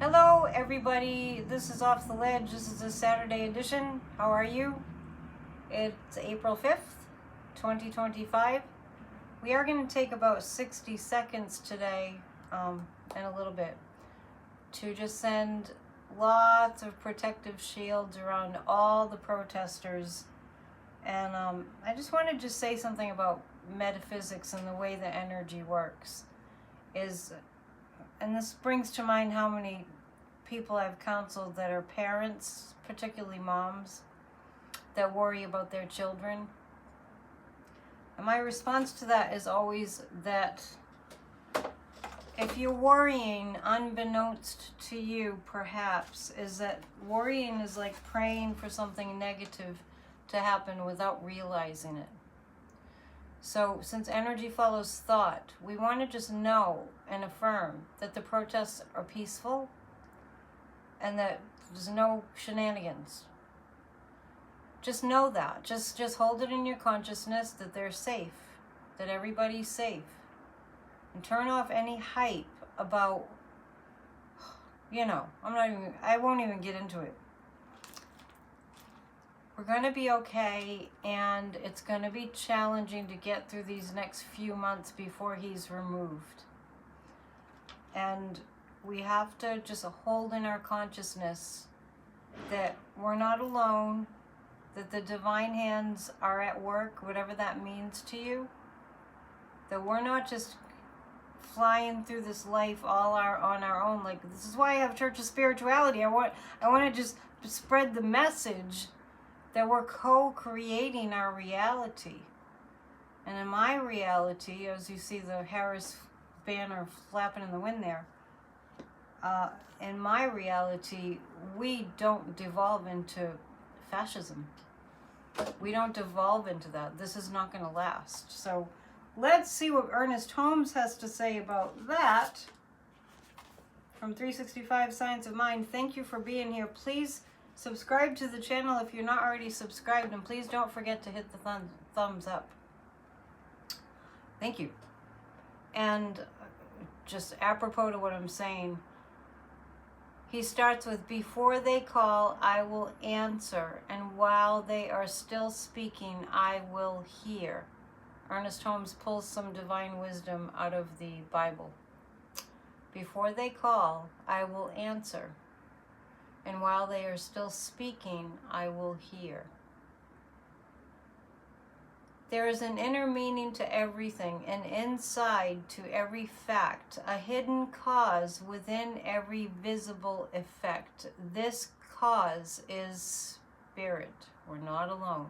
Hello everybody, this is Off the Ledge. This is a Saturday edition. How are you? It's April 5th, 2025. We are going to take about 60 seconds today, and a little bit, to just send lots of protective shields around all the protesters. And I just want to just say something about metaphysics and the way the energy works. And this brings to mind how many people I've counseled that are parents, particularly moms, that worry about their children. And my response to that is always that if you're worrying, unbeknownst to you perhaps, is that worrying is like praying for something negative to happen without realizing it. So since energy follows thought, we want to just know and affirm that the protests are peaceful and that there's no shenanigans. Just know that. Just hold it in your consciousness that they're safe, that everybody's safe. And turn off any hype about, I won't even get into it. We're going to be okay, and it's going to be challenging to get through these next few months before he's removed. And we have to just hold in our consciousness that we're not alone, that the divine hands are at work, whatever that means to you, that we're not just flying through this life on our own. Like, this is why I have Church of Spirituality. I want to just spread the message that we're co-creating our reality. And in my reality, as you see the Harris banner flapping in the wind there, in my reality, we don't devolve into fascism. We don't devolve into that. This is not going to last. So let's see what Ernest Holmes has to say about that from 365 Science of Mind. Thank you for being here. Please subscribe to the channel if you're not already subscribed, and please don't forget to hit the thumbs up. Thank you. And just apropos to what I'm saying, he starts with, before they call, I will answer, and while they are still speaking, I will hear. Ernest Holmes pulls some divine wisdom out of the Bible. Before they call, I will answer, and while they are still speaking, I will hear. There is an inner meaning to everything, an inside to every fact, a hidden cause within every visible effect. This cause is spirit. We're not alone.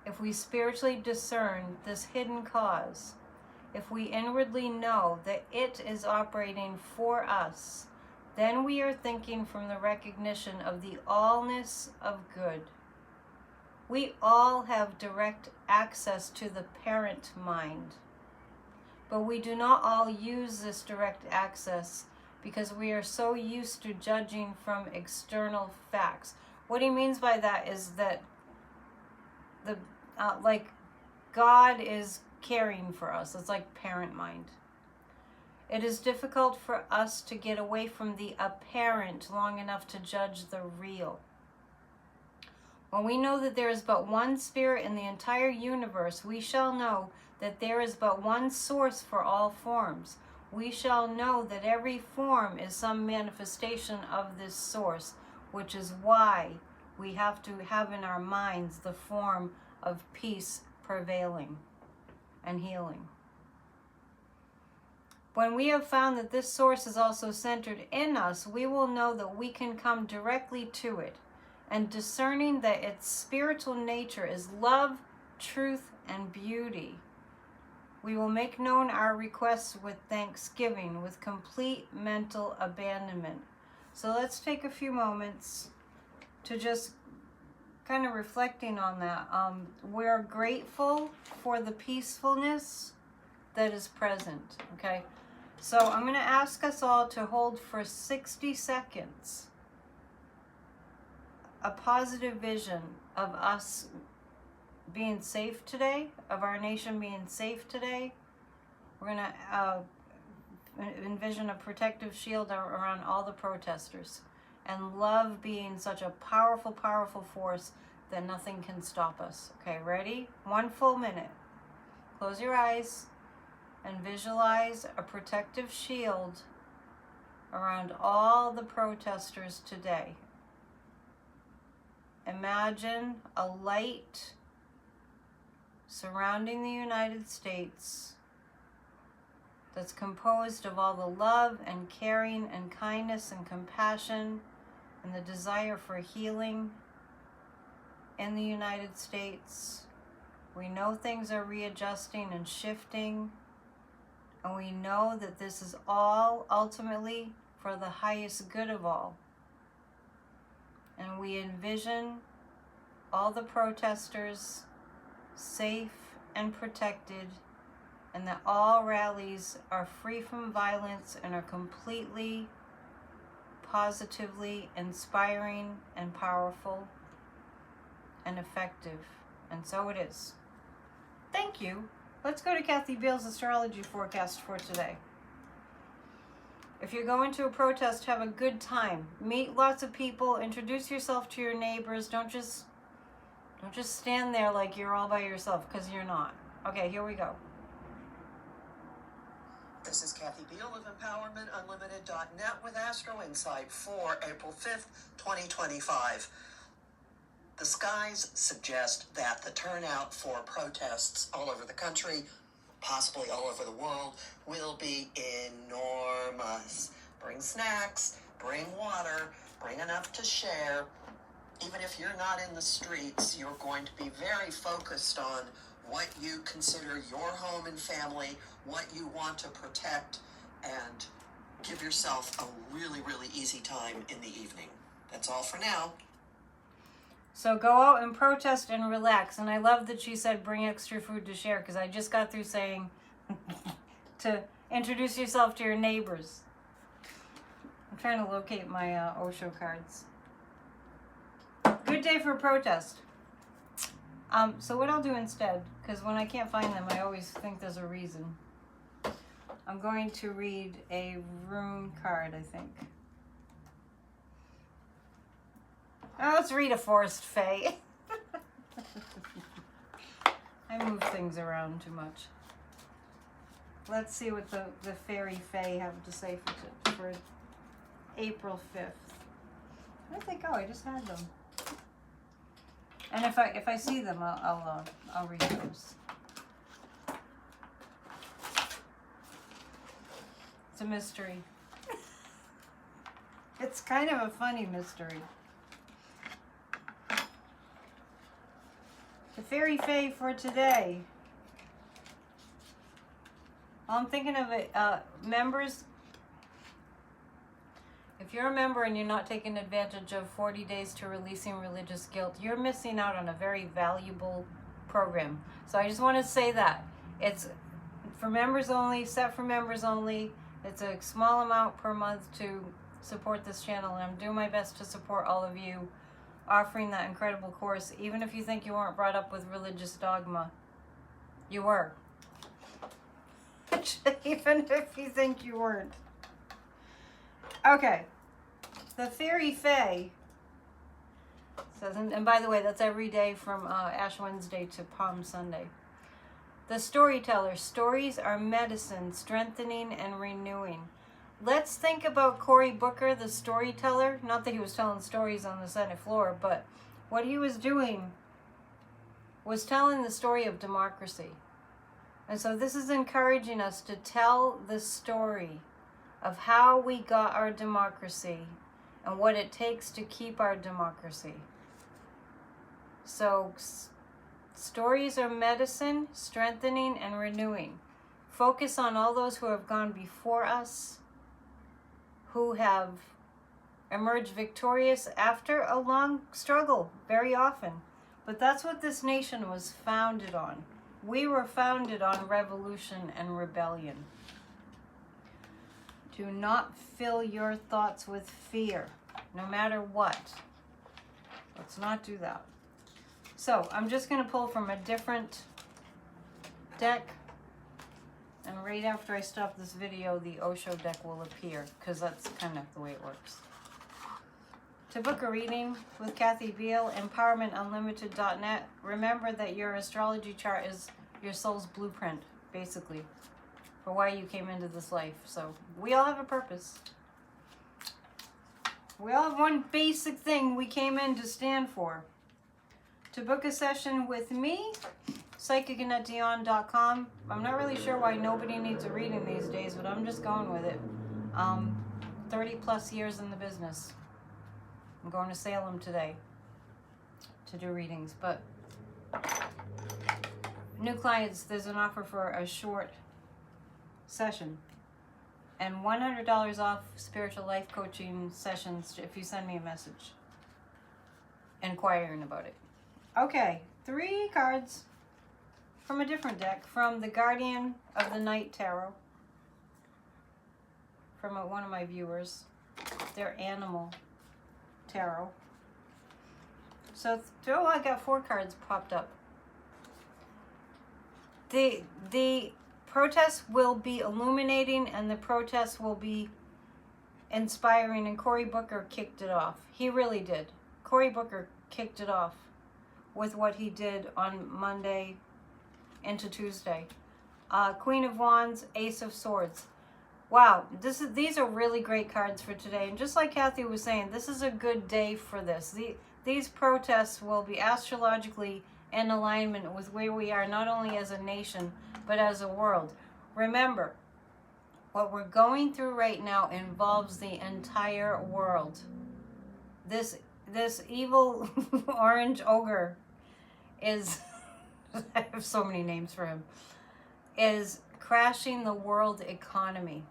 If we spiritually discern this hidden cause, if we inwardly know that it is operating for us, then we are thinking from the recognition of the allness of good. We all have direct access to the parent mind, but we do not all use this direct access because we are so used to judging from external facts. What he means by that is that God is caring for us. It's like parent mind. It is difficult for us to get away from the apparent long enough to judge the real. When we know that there is but one spirit in the entire universe, we shall know that there is but one source for all forms. We shall know that every form is some manifestation of this source, which is why we have to have in our minds the form of peace prevailing and healing. When we have found that this source is also centered in us, we will know that we can come directly to it, and discerning that its spiritual nature is love, truth, and beauty, we will make known our requests with thanksgiving, with complete mental abandonment. So let's take a few moments to just kind of reflecting on that. We're grateful for the peacefulness that is present, okay? So I'm going to ask us all to hold for 60 seconds a positive vision of us being safe today, of our nation being safe today. We're going to envision a protective shield around all the protesters. And love being such a powerful, powerful force that nothing can stop us. Okay, ready? 1 full minute. Close your eyes and visualize a protective shield around all the protesters today. Imagine a light surrounding the United States that's composed of all the love and caring and kindness and compassion and the desire for healing in the United States. We know things are readjusting and shifting, and we know that this is all ultimately for the highest good of all. And we envision all the protesters safe and protected, and that all rallies are free from violence and are completely, positively inspiring and powerful and effective. And so it is. Thank you. Let's go to Kathy Beale's astrology forecast for today. If you're going to a protest, have a good time. Meet lots of people. Introduce yourself to your neighbors. Don't just stand there like you're all by yourself, because you're not. Okay, here we go. This is Kathy Beale of EmpowermentUnlimited.net with Astro Insight for April 5th, 2025. The skies suggest that the turnout for protests all over the country, possibly all over the world, will be enormous. Bring snacks, bring water, bring enough to share. Even if you're not in the streets, you're going to be very focused on what you consider your home and family, what you want to protect, and give yourself a really, really easy time in the evening. That's all for now. So go out and protest and relax. And I love that she said bring extra food to share, because I just got through saying to introduce yourself to your neighbors. I'm trying to locate my Osho cards. Good day for protest. So what I'll do instead, because when I can't find them, I always think there's a reason. I'm going to read a rune card, I think. Now let's read a Forest Fae. I move things around too much. Let's see what the Fairy Fae have to say for April 5th. Where did they go? I just had them. And if I see them, I'll read those. It's a mystery. It's kind of a funny mystery. The Fairy Fae for today. Well, I'm thinking of it, members. If you're a member and you're not taking advantage of 40 days to releasing religious guilt, you're missing out on a very valuable program. So I just want to say that. It's for members only, set for members only. It's a small amount per month to support this channel, and I'm doing my best to support all of you offering that incredible course, even if you think you weren't brought up with religious dogma. You were. Even if you think you weren't. Okay. The Fairy Fae says, and by the way, that's every day from Ash Wednesday to Palm Sunday. The storyteller. Stories are medicine, strengthening and renewing. Let's think about Cory Booker, the storyteller. Not that he was telling stories on the Senate floor, but what he was doing was telling the story of democracy. And so this is encouraging us to tell the story of how we got our democracy and what it takes to keep our democracy. So stories are medicine, strengthening and renewing. Focus on all those who have gone before us, who have emerged victorious after a long struggle, very often. But that's what this nation was founded on. We were founded on revolution and rebellion. Do not fill your thoughts with fear, no matter what. Let's not do that. So I'm just going to pull from a different deck And right after I stop this video, the Osho deck will appear, because that's kind of the way it works. To book a reading with Kathy Beal, empowermentunlimited.net. Remember that your astrology chart is your soul's blueprint, basically, for why you came into this life. So we all have a purpose. We all have one basic thing we came in to stand for. To book a session with me, psychicanetdion.com. I'm not really sure why nobody needs a reading these days, but I'm just going with it. 30 plus years in the business. I'm going to Salem today to do readings, but new clients, there's an offer for a short session and $100 off spiritual life coaching sessions if you send me a message inquiring about it. Okay, 3 cards from a different deck, from the Guardian of the Night Tarot, from one of my viewers, their Animal Tarot. So, I got 4 cards popped up. The protests will be illuminating, and the protests will be inspiring, and Cory Booker kicked it off. He really did. Cory Booker kicked it off with what he did on Monday into Tuesday. Queen of Wands, Ace of Swords. Wow, these are really great cards for today. And just like Kathy was saying, this is a good day for this. These protests will be astrologically in alignment with where we are, not only as a nation, but as a world. Remember, what we're going through right now involves the entire world. This evil orange ogre is, I have so many names for him, is crashing the world economy.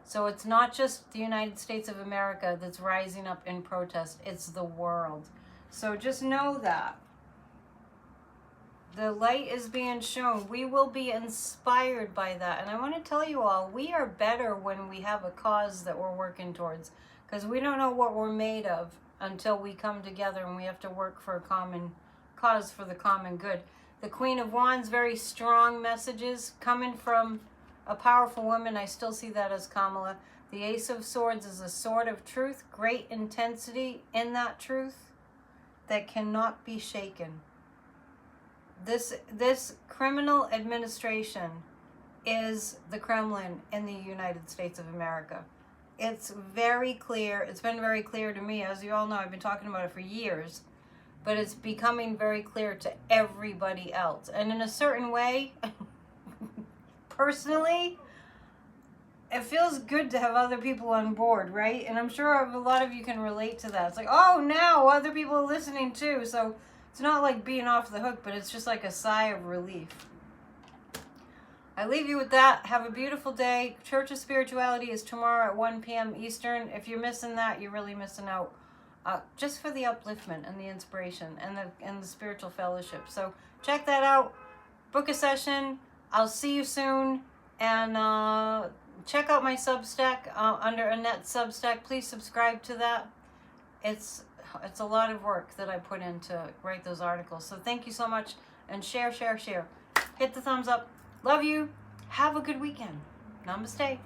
So it's not just the United States of America that's rising up in protest, it's the world. So just know that. The light is being shown. We will be inspired by that. And I want to tell you all, we are better when we have a cause that we're working towards. Because we don't know what we're made of until we come together and we have to work for a common cause, for the common good. The Queen of Wands, very strong messages coming from a powerful woman. I still see that as Kamala. The Ace of Swords is a sword of truth, great intensity in that truth that cannot be shaken. This criminal administration is the Kremlin in the United States of America. It's very clear. It's been very clear to me. As you all know, I've been talking about it for years. But it's becoming very clear to everybody else. And in a certain way, personally, it feels good to have other people on board, right? And I'm sure a lot of you can relate to that. It's like, oh, now other people are listening too. So it's not like being off the hook, but it's just like a sigh of relief. I leave you with that. Have a beautiful day. Church of Spirituality is tomorrow at 1 p.m. Eastern. If you're missing that, you're really missing out. Just for the upliftment and the inspiration and the spiritual fellowship. So check that out. Book a session. I'll see you soon. And check out my Substack under Annette's Substack. Please subscribe to that. It's a lot of work that I put in to write those articles. So thank you so much. And share. Hit the thumbs up. Love you. Have a good weekend. Namaste.